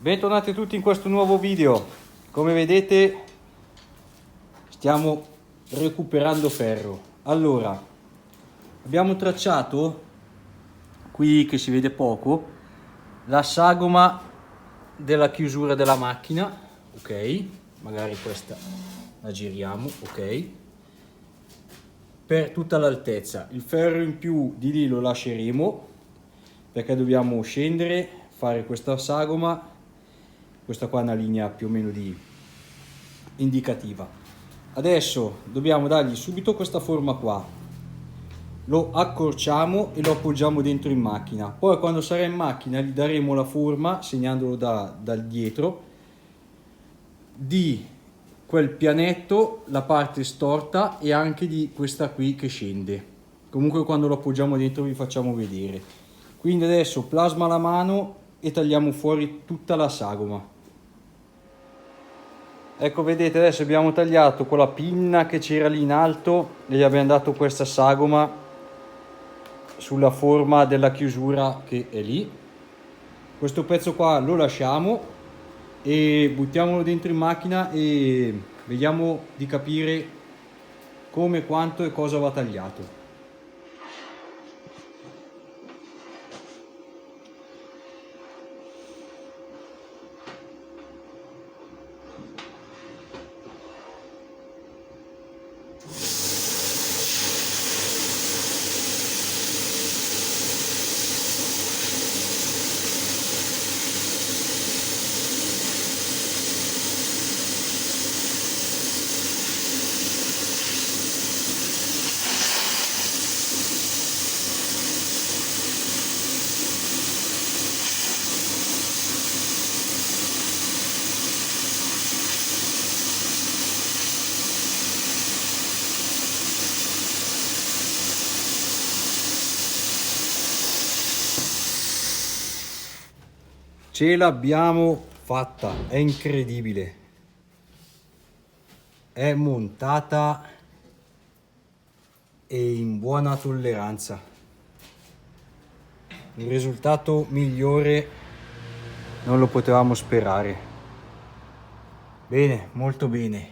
Bentornati tutti in questo nuovo video. Come vedete stiamo recuperando ferro. Allora, abbiamo tracciato qui, che si vede poco, la sagoma della chiusura della macchina. Ok, magari questa la giriamo. Ok, per tutta l'altezza. Il ferro in più di lì lo lasceremo perché dobbiamo scendere, fare questa sagoma. Questa qua è una linea più o meno indicativa. Adesso dobbiamo dargli subito questa forma qua, lo accorciamo e lo appoggiamo dentro in macchina. Poi quando sarà in macchina gli daremo la forma, segnandolo dal dietro, di quel pianetto, la parte storta, e anche di questa qui che scende. Comunque quando lo appoggiamo dentro vi facciamo vedere. Quindi adesso plasma alla mano e tagliamo fuori tutta la sagoma. Ecco, vedete, adesso abbiamo tagliato con la pinna che c'era lì in alto e gli abbiamo dato questa sagoma sulla forma della chiusura che è lì. Questo pezzo qua lo lasciamo e buttiamolo dentro in macchina e vediamo di capire come, quanto e cosa va tagliato. Ce l'abbiamo fatta, è incredibile, è montata e in buona tolleranza. Un risultato migliore non lo potevamo sperare. Bene, molto bene.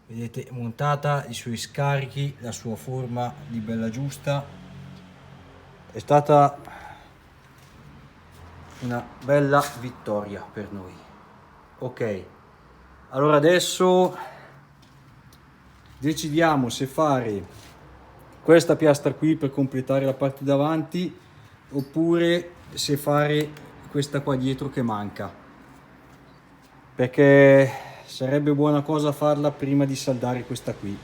Vedete, montata, i suoi scarichi, la sua forma di bella giusta. È stata una bella vittoria per noi. Ok, allora adesso decidiamo se fare questa piastra qui per completare la parte davanti oppure se fare questa qua dietro che manca, perché sarebbe buona cosa farla prima di saldare questa qui.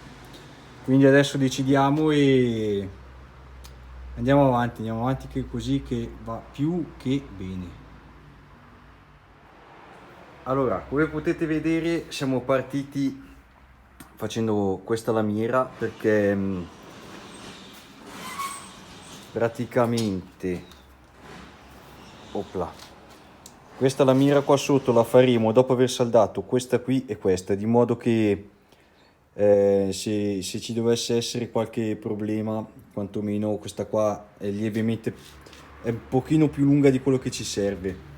Quindi adesso decidiamo e andiamo avanti che così che va più che bene. Allora, come potete vedere siamo partiti facendo questa lamiera perché praticamente questa lamiera qua sotto la faremo dopo aver saldato questa qui e questa, di modo che se ci dovesse essere qualche problema, quantomeno questa qua è un pochino più lunga di quello che ci serve.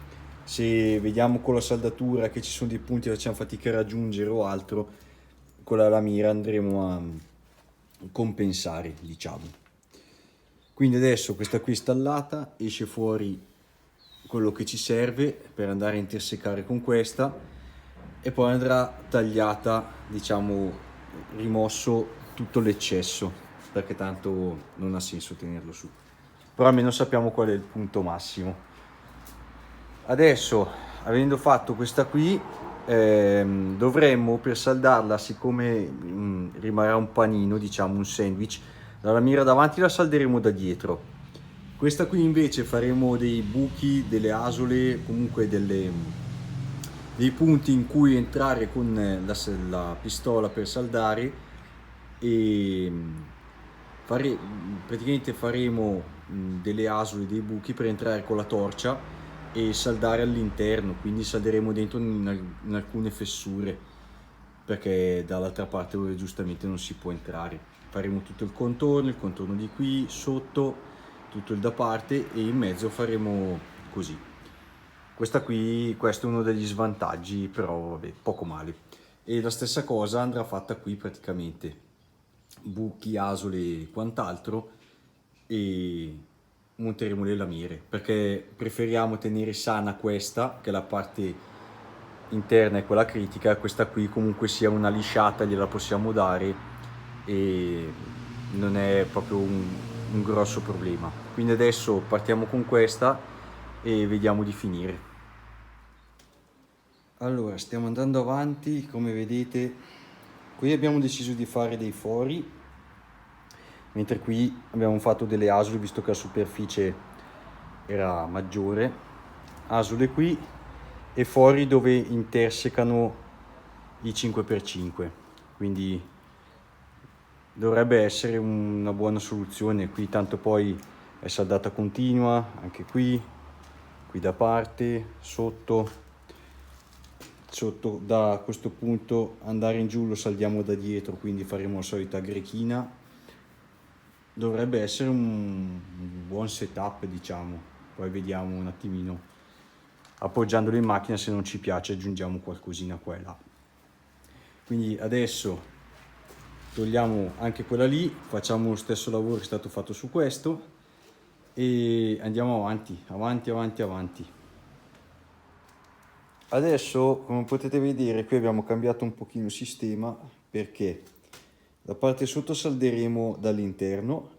Se vediamo con la saldatura che ci sono dei punti che facciamo fatica a raggiungere o altro, con la lamiera andremo a compensare, diciamo. Quindi adesso questa qui installata, esce fuori quello che ci serve per andare a intersecare con questa e poi andrà tagliata, diciamo, rimosso tutto l'eccesso, perché tanto non ha senso tenerlo su, però almeno sappiamo qual è il punto massimo. Adesso, avendo fatto questa qui, dovremmo, per saldarla, siccome rimarrà un panino, diciamo un sandwich, la lamiera davanti la salderemo da dietro. Questa qui invece faremo dei buchi, delle asole, comunque dei punti in cui entrare con la pistola per saldare, e praticamente faremo delle asole, dei buchi per entrare con la torcia e saldare all'interno, quindi salderemo dentro in alcune fessure, perché dall'altra parte dove giustamente non si può entrare. Faremo tutto il contorno di qui, sotto, tutto il da parte, e in mezzo faremo così. questo è uno degli svantaggi, però vabbè, poco male. E la stessa cosa andrà fatta qui praticamente, buchi, asole e quant'altro, e monteremo le lamiere, perché preferiamo tenere sana questa, che è la parte interna e quella critica, questa qui comunque sia una lisciata gliela possiamo dare e non è proprio un grosso problema. Quindi adesso partiamo con questa e vediamo di finire. Allora, stiamo andando avanti, come vedete, qui abbiamo deciso di fare dei fori, mentre qui abbiamo fatto delle asole, visto che la superficie era maggiore, asole qui e fori dove intersecano i 5x5, quindi dovrebbe essere una buona soluzione. Qui tanto poi è saldata continua, anche qui da parte, sotto da questo punto andare in giù lo saldiamo da dietro, quindi faremo la solita grechina. Dovrebbe essere un buon setup, diciamo. Poi vediamo un attimino, appoggiandolo in macchina, se non ci piace aggiungiamo qualcosina qua e là. Quindi adesso togliamo anche quella lì, facciamo lo stesso lavoro che è stato fatto su questo e andiamo avanti. Adesso, come potete vedere, qui abbiamo cambiato un pochino il sistema, perché la parte sotto salderemo dall'interno,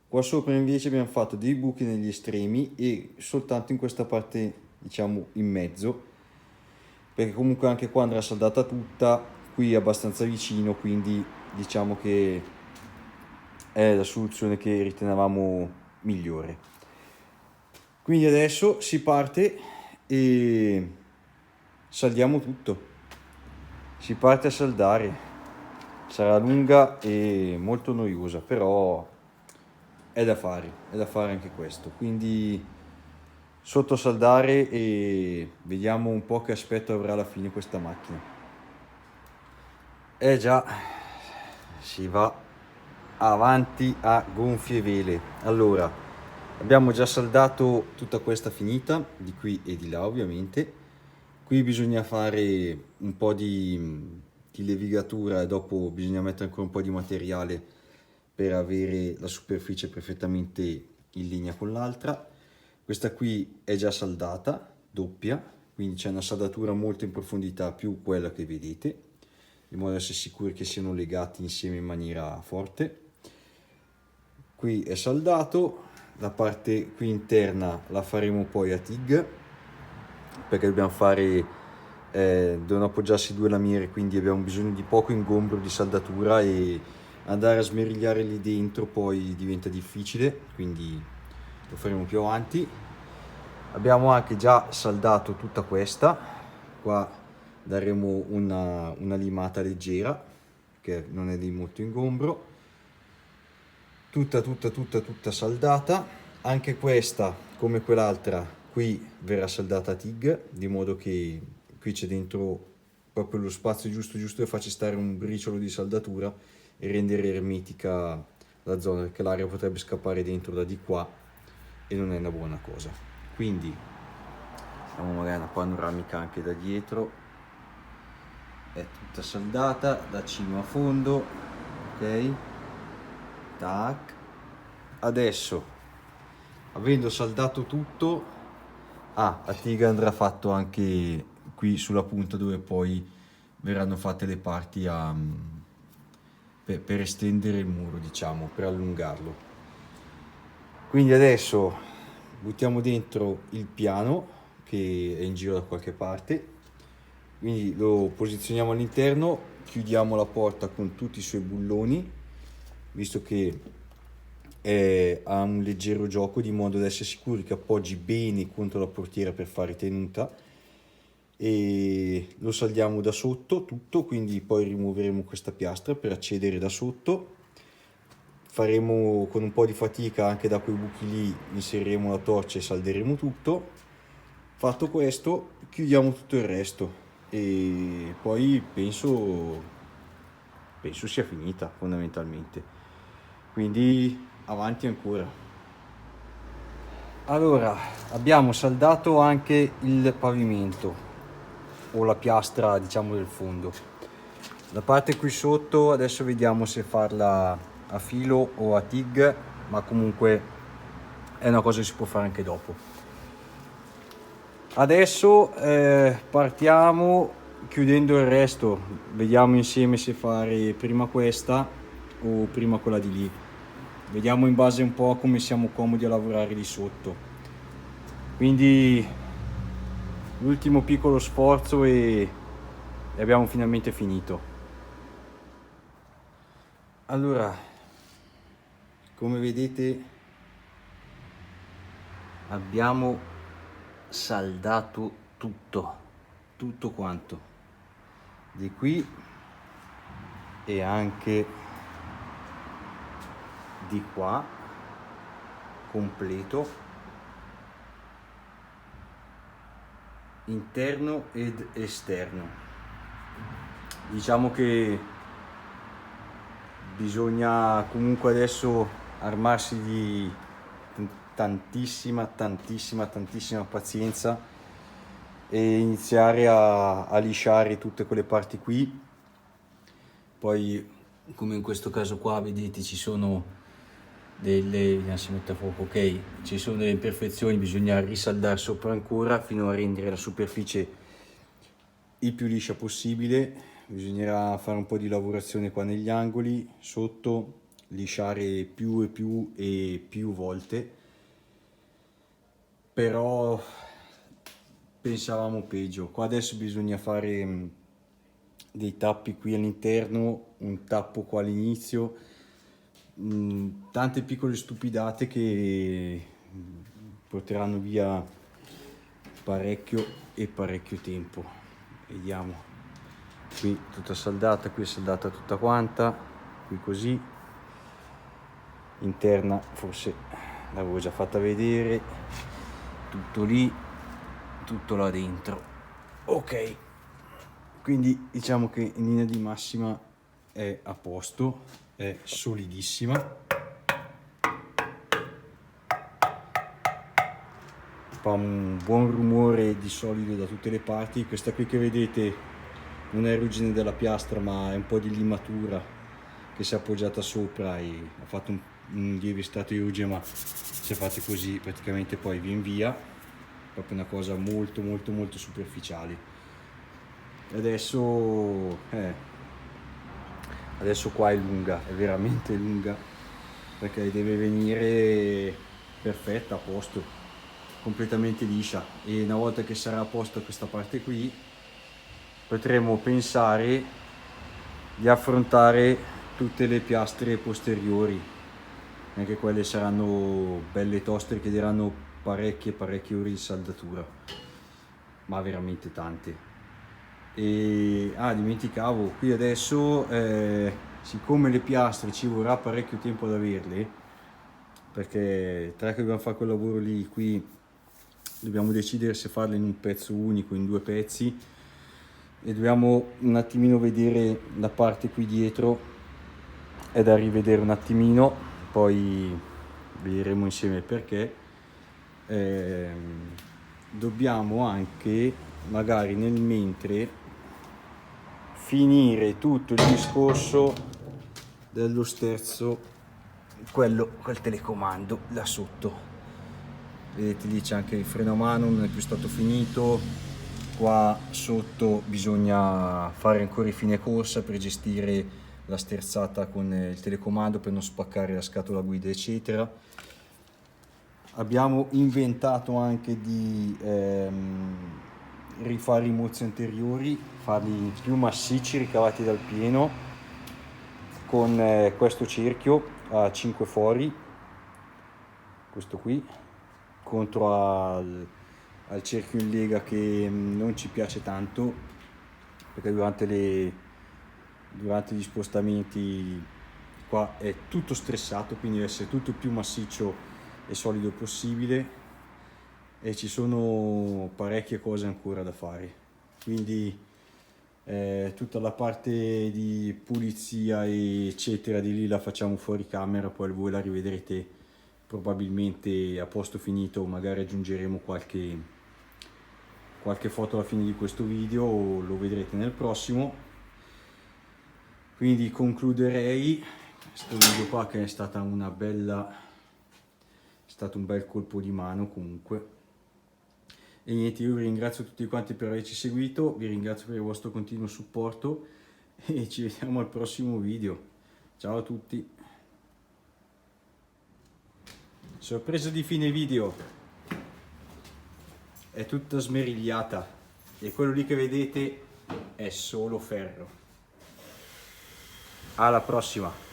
qua sopra invece abbiamo fatto dei buchi negli estremi e soltanto in questa parte, diciamo, in mezzo, perché comunque anche qua andrà saldata tutta, qui è abbastanza vicino, quindi diciamo che è la soluzione che ritenevamo migliore. Quindi adesso si parte e saldiamo tutto, si parte a saldare, sarà lunga e molto noiosa, però è da fare anche questo, quindi sottosaldare e vediamo un po' che aspetto avrà alla fine questa macchina. Già, si va avanti a gonfie vele. Allora, abbiamo già saldato tutta questa finita, di qui e di là ovviamente. Qui bisogna fare un po' di levigatura e dopo bisogna mettere ancora un po' di materiale per avere la superficie perfettamente in linea con l'altra. Questa qui è già saldata, doppia, quindi c'è una saldatura molto in profondità più quella che vedete, in modo da essere sicuri che siano legati insieme in maniera forte. Qui è saldato, la parte qui interna la faremo poi a TIG, perché dobbiamo fare, devono appoggiarsi due lamiere, quindi abbiamo bisogno di poco ingombro di saldatura e andare a smerigliare lì dentro poi diventa difficile, quindi lo faremo più avanti. Abbiamo anche già saldato tutta questa, qua daremo una limata leggera che non è di molto ingombro, tutta saldata. Anche questa, come quell'altra, qui verrà saldata a TIG, di modo che qui c'è dentro proprio lo spazio giusto che faccia stare un briciolo di saldatura e rendere ermetica la zona, perché l'aria potrebbe scappare dentro da di qua e non è una buona cosa. Quindi abbiamo magari una panoramica anche da dietro, è tutta saldata da cima a fondo, ok, tac. Adesso, avendo saldato tutto, a TIG andrà fatto anche qui sulla punta dove poi verranno fatte le parti per estendere il muro, diciamo, per allungarlo. Quindi adesso buttiamo dentro il piano che è in giro da qualche parte, quindi lo posizioniamo all'interno, chiudiamo la porta con tutti i suoi bulloni, visto che ha un leggero gioco, di modo da essere sicuri che appoggi bene contro la portiera per fare tenuta, e lo saldiamo da sotto tutto, quindi poi rimuoveremo questa piastra per accedere da sotto. Faremo con un po' di fatica anche da quei buchi lì, inseriremo la torcia e salderemo tutto. Fatto questo, chiudiamo tutto il resto e poi penso sia finita fondamentalmente. Quindi avanti ancora. Allora, abbiamo saldato anche il pavimento o la piastra, diciamo, del fondo. La parte qui sotto adesso vediamo se farla a filo o a TIG, ma comunque è una cosa che si può fare anche dopo. Adesso partiamo chiudendo il resto, vediamo insieme se fare prima questa o prima quella di lì. Vediamo in base un po' a come siamo comodi a lavorare lì sotto. Quindi l'ultimo piccolo sforzo e abbiamo finalmente finito. Allora, come vedete abbiamo saldato tutto quanto di qui e anche di qua completo, interno ed esterno. Diciamo che bisogna comunque adesso armarsi di tantissima pazienza e iniziare a lisciare tutte quelle parti qui. Poi, come in questo caso qua, vedete ci sono vediamo se mette a fuoco, ok, ci sono delle imperfezioni, bisogna risaldare sopra ancora fino a rendere la superficie il più liscia possibile. Bisognerà fare un po' di lavorazione qua negli angoli, sotto, lisciare più e più volte, però pensavamo peggio. Qua adesso bisogna fare dei tappi qui all'interno, un tappo qua all'inizio, tante piccole stupidate che porteranno via parecchio tempo. Vediamo, qui tutta saldata, qui è saldata tutta quanta, qui così, interna forse l'avevo già fatta vedere, tutto lì, tutto là dentro, ok. Quindi diciamo che in linea di massima è a posto, è solidissima. Fa un buon rumore di solido da tutte le parti. Questa qui che vedete non è ruggine della piastra, ma è un po' di limatura che si è appoggiata sopra e ha fatto un lieve strato di ruggine, ma se fate così praticamente poi viene via. Proprio una cosa molto superficiale. Adesso qua è lunga, è veramente lunga, perché deve venire perfetta, a posto, completamente liscia, e una volta che sarà a posto questa parte qui potremo pensare di affrontare tutte le piastre posteriori. Anche quelle saranno belle toste, che daranno parecchie ore di saldatura, ma veramente tante. E dimenticavo, qui adesso siccome le piastre ci vorrà parecchio tempo ad averle, perché tra che dobbiamo fare quel lavoro lì, qui dobbiamo decidere se farle in un pezzo unico, in due pezzi, e dobbiamo un attimino vedere la parte qui dietro, è da rivedere un attimino, poi vedremo insieme perché. Dobbiamo anche magari nel mentre finire tutto il discorso dello sterzo, quello col telecomando là sotto. Vedete lì c'è anche il freno a mano, non è più stato finito. Qua sotto bisogna fare ancora i fine corsa per gestire la sterzata con il telecomando, per non spaccare la scatola guida eccetera. Abbiamo inventato anche di rifare i mozzi anteriori, farli più massicci, ricavati dal pieno, con questo cerchio a 5 fori, questo qui, contro al cerchio in lega che non ci piace tanto, perché durante gli spostamenti qua è tutto stressato, quindi deve essere tutto più massiccio e solido possibile, e ci sono parecchie cose ancora da fare, quindi tutta la parte di pulizia eccetera di lì la facciamo fuori camera, poi voi la rivedrete probabilmente a posto finito magari aggiungeremo qualche foto alla fine di questo video, lo vedrete nel prossimo. Quindi concluderei questo video qua, che è stata è stato un bel colpo di mano comunque. E niente, io vi ringrazio tutti quanti per averci seguito, vi ringrazio per il vostro continuo supporto e ci vediamo al prossimo video. Ciao a tutti. Sorpresa di fine video, è tutta smerigliata e quello lì che vedete è solo ferro. Alla prossima.